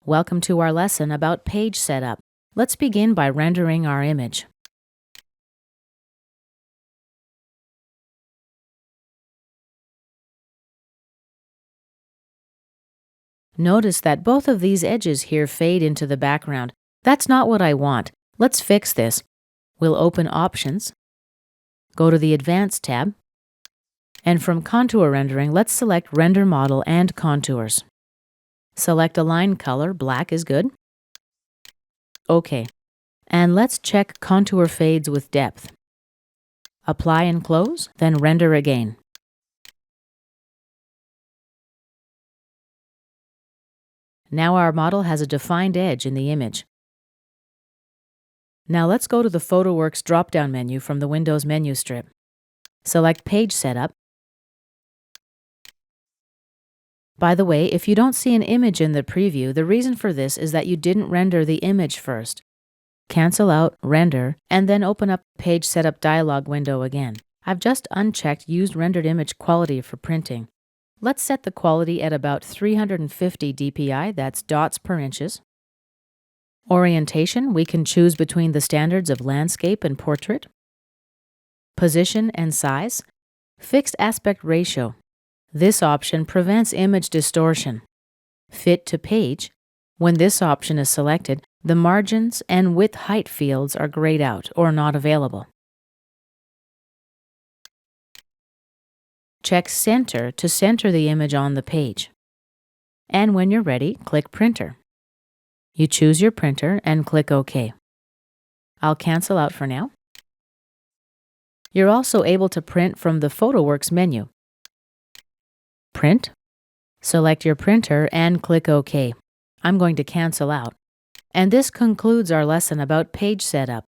Welcome to our lesson about page setup. Let's begin by rendering our image. Notice that both of these edges here fade into the background. That's not what I want. Let's fix this. We'll open Options, go to the Advanced tab, and from Contour Rendering, let's select Render Model and Contours. Select a line color, black is good. OK. And let's check Contour Fades with Depth. Apply and close, then render again. Now our model has a defined edge in the image. Now let's go to the Photoworks drop-down menu from the Windows menu strip. Select Page Setup. By the way, if you don't see an image in the preview, the reason for this is that you didn't render the image first. Cancel out, render, and then open up the Page Setup dialog window again. I've just unchecked Use Rendered Image Quality for printing. Let's set the quality at about 350 dpi, that's dots per inches. Orientation, we can choose between the standards of landscape and portrait. Position and size. Fixed aspect ratio. This option prevents image distortion. Fit to page. When this option is selected, the margins and width height fields are grayed out or not available. Check Center to center the image on the page. And when you're ready, click Printer. You choose your printer and click OK. I'll cancel out for now. You're also able to print from the Photoworks menu. Print. Select your printer and click OK. I'm going to cancel out. And this concludes our lesson about page setup.